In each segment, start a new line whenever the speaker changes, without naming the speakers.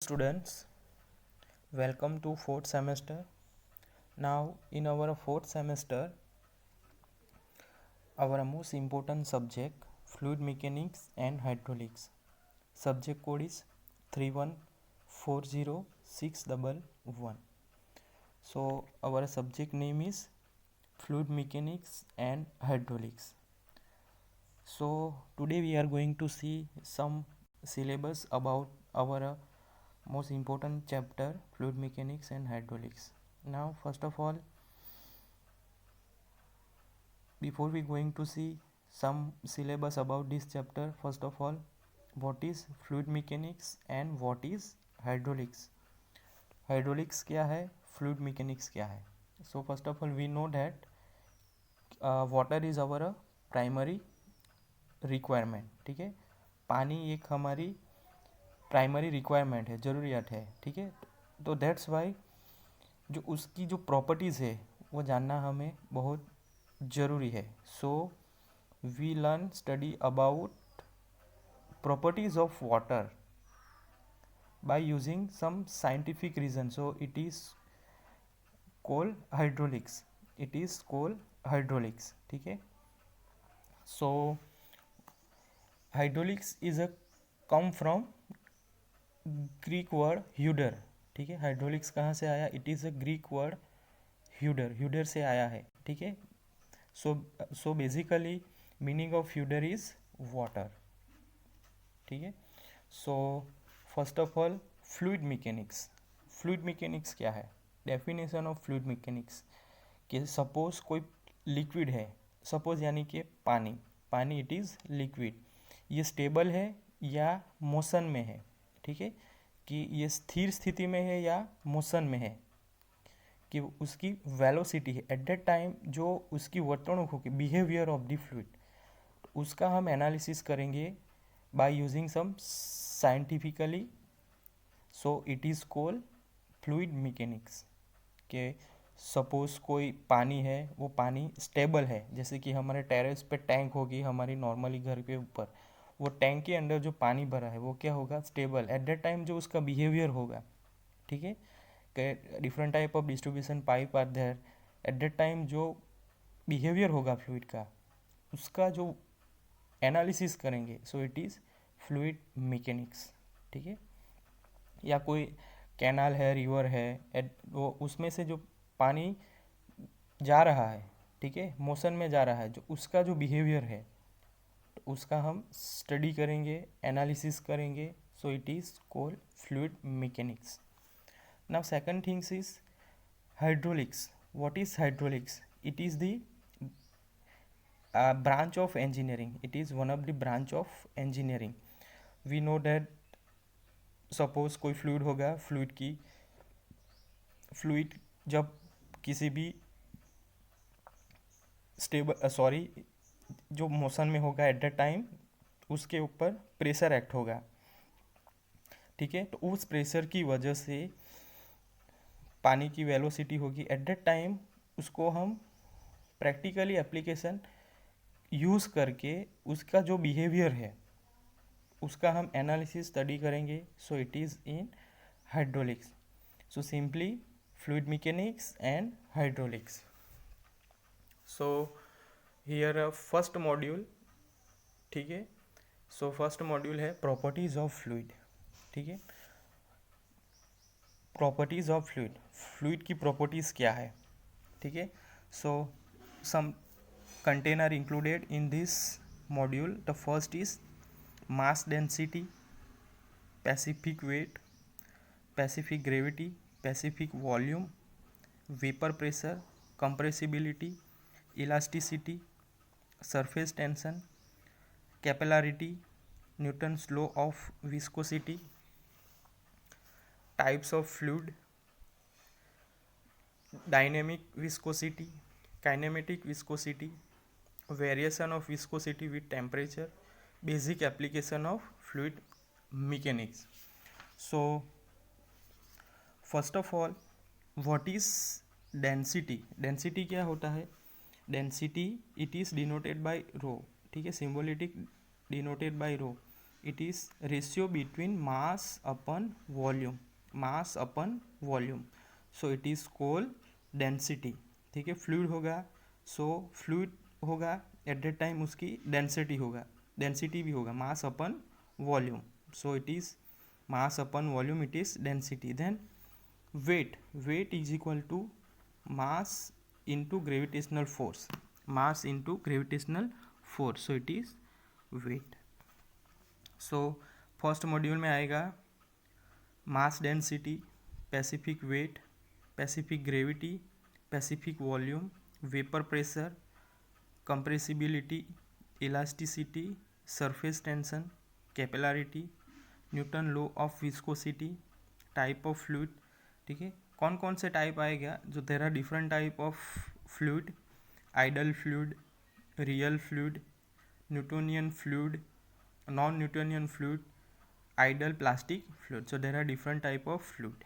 students, welcome to fourth semester. Now in our fourth semester, our most important subject fluid mechanics and hydraulics. Subject code is 3140611. So our subject name is fluid mechanics and hydraulics. So today we are going to see some syllabus about our most important chapter fluid mechanics and hydraulics. Now first of all, before we going to see some syllabus about this chapter, first of all, what is fluid mechanics and what is hydraulics? Hydraulics क्या है, fluid mechanics क्या है? So first of all we know that water is our primary requirement. ठीक है, पानी एक हमारी primary requirement है, ज़रूरियात है. ठीक है, तो दैट्स वाई जो उसकी जो प्रॉपर्टीज़ है वो जानना हमें बहुत ज़रूरी है. So we learn study about properties of water by using some scientific reason. So it is called hydraulics. It is called hydraulics. ठीक है, so hydraulics is a come from Greek word hudor. ठीक है, हाइड्रोलिक्स कहाँ से आया? It is a Greek word hudor. Hudor से आया है. ठीक है, so basically meaning of hudor is water. ठीक है, so first of all fluid mechanics. Fluid mechanics क्या है? डेफिनेशन ऑफ फ्लूइड मैकेनिक्स कि सपोज कोई लिक्विड है, सपोज यानी कि पानी इट इज़ लिक्विड. ये स्टेबल है या मोशन में है. ठीक है, कि ये स्थिर स्थिति में है या मोशन में है, कि उसकी वेलोसिटी है एट दैट टाइम, जो उसकी वर्तणुक होगी, बिहेवियर ऑफ द फ्लूइड, उसका हम एनालिसिस करेंगे by using some scientifically. So it is called fluid mechanics. के सपोज कोई पानी है, वो पानी स्टेबल है, जैसे कि हमारे टेरेस पे टैंक होगी हमारी नॉर्मली घर के ऊपर, वो टैंक के अंदर जो पानी भरा है वो क्या होगा? स्टेबल. एट दैट टाइम जो उसका बिहेवियर होगा, ठीक है, different type of distribution pipe are there. At that time जो बिहेवियर होगा फ्लूइड का, उसका जो एनालिसिस करेंगे, so it is fluid mechanics. ठीक है, या कोई कैनाल है, रिवर है, वो उसमें से जो पानी जा रहा है, ठीक है, मोशन में जा रहा है, जो उसका जो बिहेवियर है, तो उसका हम स्टडी करेंगे, एनालिसिस करेंगे. So it is called fluid mechanics. Now second things is hydraulics. What is hydraulics? It is the branch of engineering. It is one of the branch of engineering. We know that suppose कोई fluid होगा, fluid जब किसी भी जो motion में होगा at the time, उसके ऊपर प्रेशर एक्ट होगा. ठीक है, तो उस प्रेशर की वजह से पानी की वेलोसिटी होगी एट दैट टाइम. उसको हम प्रैक्टिकली एप्लीकेशन यूज़ करके उसका जो बिहेवियर है उसका हम एनालिसिस स्टडी करेंगे. So it is in hydraulics. So simply fluid mechanics and hydraulics. So here first module. ठीक है, सो फर्स्ट मॉड्यूल है प्रॉपर्टीज़ ऑफ फ्लूइड. ठीक है, प्रॉपर्टीज़ ऑफ फ्लूइड की प्रॉपर्टीज़ क्या है? ठीक है, so some container included in this module. The first is mass density, specific weight, specific gravity, specific volume, vapour pressure, compressibility, elasticity, surface tension, capillarity, Newton's law of viscosity, types of fluid, dynamic viscosity, kinematic viscosity, variation of viscosity with temperature, basic application of fluid mechanics. So first of all, what is density? Density क्या होता है? Density it is denoted by rho. ठीक है, symbolic denoted by rho. it is ratio between mass upon volume, mass upon volume, so it is called density. ठीक है, fluid होगा, so fluid होगा at that time उसकी density होगा, density भी होगा, mass upon volume, so it is mass upon volume, it is density. Then weight, weight is equal to mass into gravitational force, mass into gravitational force, so it is weight. so first module में आएगा mass density, specific weight, specific gravity, specific volume, vapour pressure, compressibility, elasticity, surface tension, capillarity, Newton law of viscosity, type of fluid. ठीक है, कौन कौन से type आएगा, जो there are different type of fluid, ideal fluid, real fluid, Newtonian fluid, non Newtonian fluid, ideal plastic fluid, so there are different type of fluid.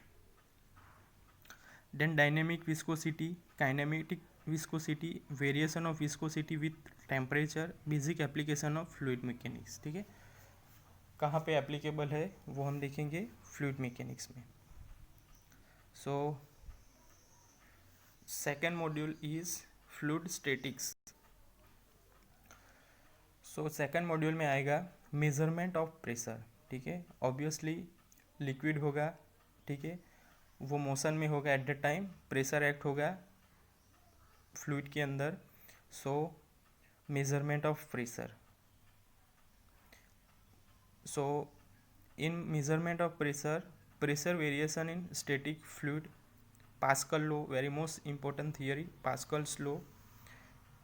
Then dynamic viscosity, kinematic viscosity, variation of viscosity with temperature, basic application of fluid mechanics. ठीक है, कहाँ पे applicable है वो हम देखेंगे fluid mechanics में. So second module is fluid statics. So second module में आएगा मेजरमेंट ऑफ प्रेशर. ठीक है, ऑब्वियसली लिक्विड होगा, ठीक है, वो मोशन में होगा, at the time pressure act होगा फ्लूइड के अंदर, so measurement of pressure. So in measurement of pressure, pressure variation in static fluid, Pascal law, very most important theory, Pascal's law,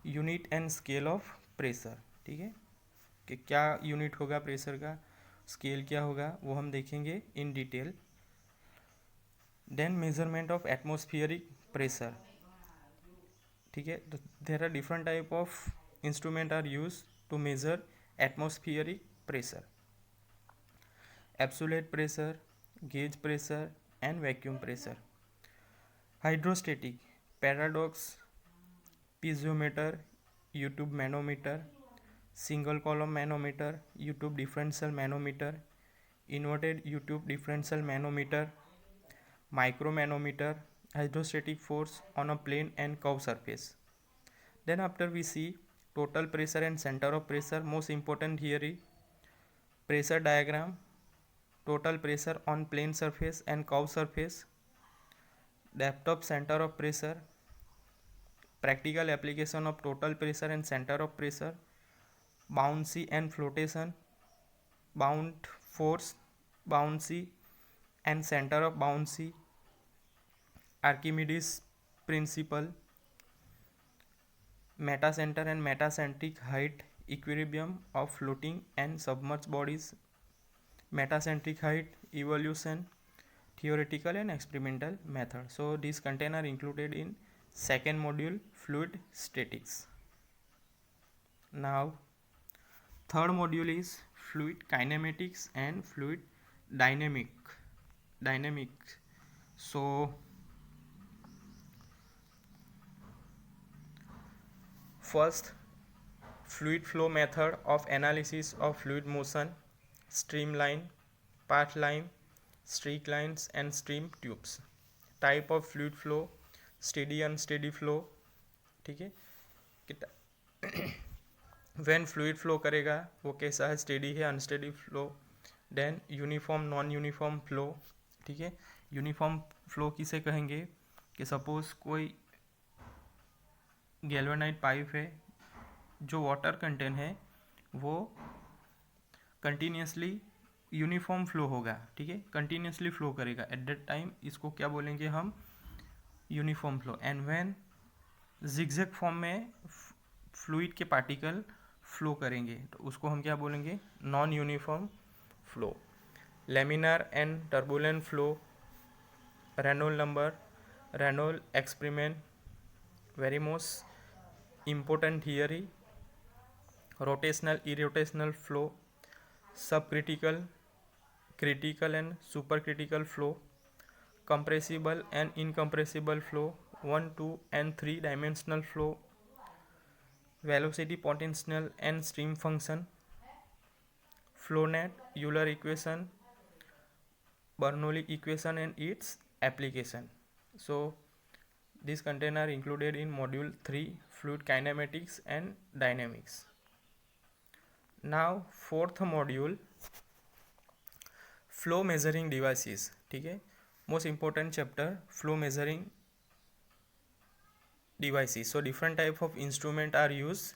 unit and scale of pressure. ठीक है, कि क्या unit होगा pressure का, scale क्या होगा, वो हम देखेंगे in detail. Then measurement of atmospheric pressure. ठीक है, तो there are different type of instrument are use to measure atmospheric pressure, absolute pressure, gauge pressure and vacuum pressure. Hydrostatic, paradox, piezometer, U tube manometer, single column manometer, U tube differential manometer, inverted YouTube differential manometer, micromanometer, hydrostatic force on a plane and curved surface. Then after we see total pressure and center of pressure, most important theory, pressure diagram, total pressure on plane surface and curved surface, depth of center of pressure, practical application of total pressure and center of pressure, bouncy and flotation, bound force, bouncy and center of bouncy, Archimedes principle, metacenter and metacentric height equilibrium of floating and submerged bodies, metacentric height evolution, theoretical and experimental method. So these content are included in second module, fluid statics. Now third module is fluid kinematics and fluid dynamics. So first, fluid flow method of analysis of fluid motion, streamline, path line, streak lines and stream tubes. Type of fluid flow, steady unsteady flow. ठीक है, when fluid flow करेगा वो कैसा है, steady है, unsteady flow. Then uniform non uniform flow. ठीक है, uniform flow किसे कहेंगे, कि सपोज कोई गैल्वेनाइट पाइप है, जो वाटर कंटेंट है वो कंटिन्यूसली यूनिफॉर्म फ्लो होगा. ठीक है, कंटिन्यूसली फ्लो करेगा, एट दैट टाइम इसको क्या बोलेंगे हम, uniform flow. And when zigzag form में फ्लूइड के पार्टिकल फ्लो करेंगे तो उसको हम क्या बोलेंगे, non uniform flow. Laminar and turbulent flow, Reynold number, Reynold experiment, very most important theory. Rotational irrotational flow, sub critical, critical and supercritical flow, compressible and incompressible flow, 1, 2 and 3 dimensional flow, velocity potential and stream function, flow net, Euler equation, Bernoulli equation and its application. So these content are included in module 3, fluid kinematics and dynamics. Now fourth module, flow measuring devices. ठीक है, most important chapter, flow measuring devices. So different type of instrument are used.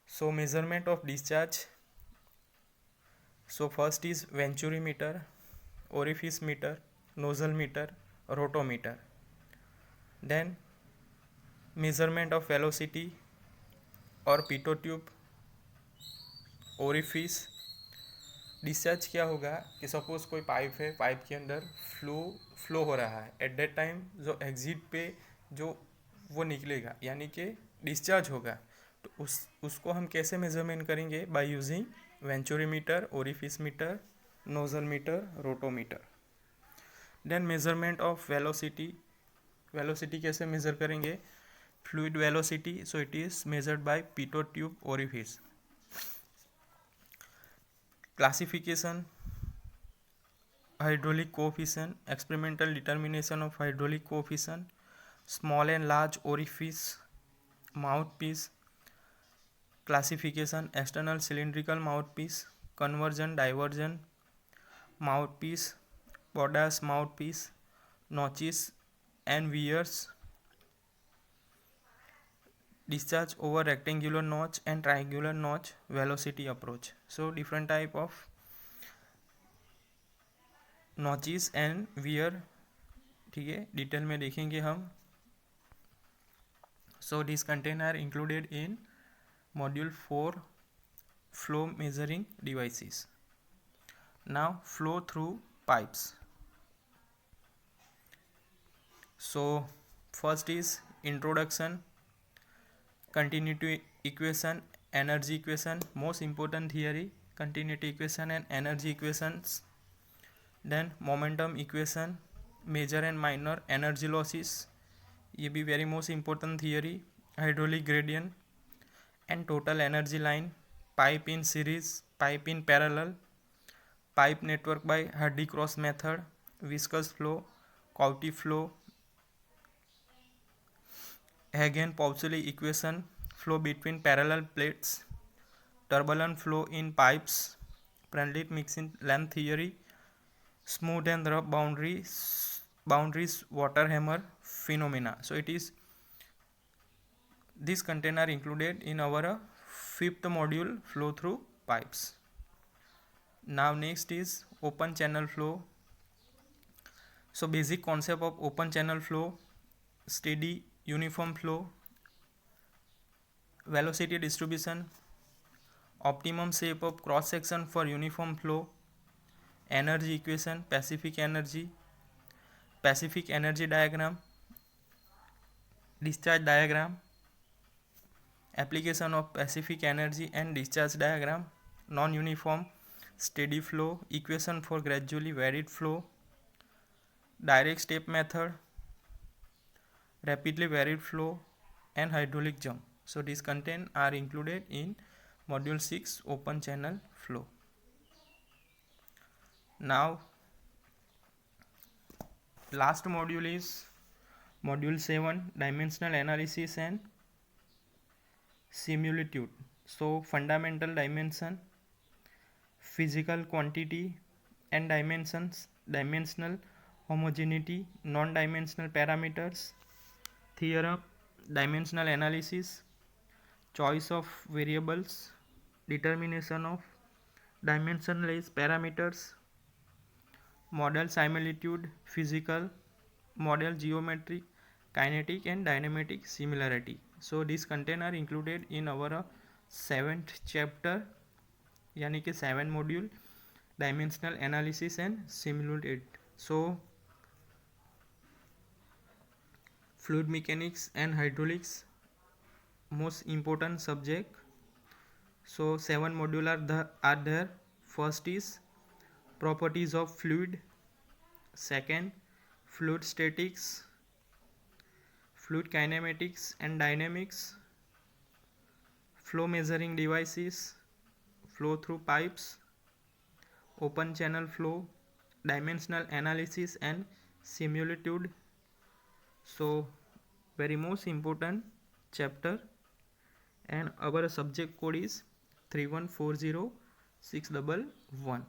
So measurement of discharge. So first is venturi meter, orifice meter, nozzle meter, rotometer. Then measurement of velocity और pitot tube, orifice. Discharge क्या होगा कि suppose कोई pipe है, pipe के अंदर flow हो रहा है, एट दैट टाइम जो एग्जिट पे जो वो निकलेगा यानी कि डिस्चार्ज होगा, तो उसको हम कैसे मेजरमेंट करेंगे? By using venturi meter, orifice meter, nozzle meter, rotometer. Then measurement of velocity. Velocity कैसे मेजर करेंगे? Fluid velocity, so it is measured by pitot tube orifice. Classification, hydraulic coefficient, experimental determination of hydraulic coefficient, small and large orifice, mouthpiece, classification, external cylindrical mouthpiece, convergent divergent mouthpiece, Bordage mouthpiece, notches and wears, discharge over rectangular notch and triangular notch, velocity approach. So different type of notches and weir, ठीक है, detail में देखेंगे हम. So this content are included in module 4, flow measuring devices. Now flow through pipes. So first is introduction, continuity equation, energy equation, most important theory, continuity equation and energy equations. Then momentum equation, major and minor energy losses, ये भी very most important theory. Hydraulic gradient and total energy line, pipe in series, pipe in parallel, pipe network by Hardy-Cross method, viscous flow, Cauchy flow, Hagen-Paulsky equation, flow between parallel plates, turbulent flow in pipes, Prandtl mixing length theory, smooth and rough boundaries water hammer phenomena. So it is, these content are included in our fifth module, flow through pipes. Now next is open channel flow. So basic concept of open channel flow, steady uniform flow, velocity distribution, optimum shape of cross section for uniform flow, energy equation, Pacific energy diagram, discharge diagram, application of Pacific energy and discharge diagram, non-uniform steady flow, equation for gradually varied flow, direct step method, rapidly varied flow, and hydraulic jump. So these content are included in module 6, open channel flow. Now last module is module 7, dimensional analysis and similitude. So fundamental dimension, physical quantity and dimensions, dimensional homogeneity, non-dimensional parameters, theorem, dimensional analysis, choice of variables, determination of dimensionless parameters, model similitude, physical model, geometric, kinetic and dynamic similarity. So these content are included in our 7th chapter, यानी कि 7 module, dimensional analysis and similitude. So fluid mechanics and hydraulics, most important subject. So 7 module are there. First is properties of fluid, second fluid statics, fluid kinematics and dynamics, flow measuring devices, flow through pipes, open channel flow, dimensional analysis and similitude. So very most important chapter, and our subject code is 3140611.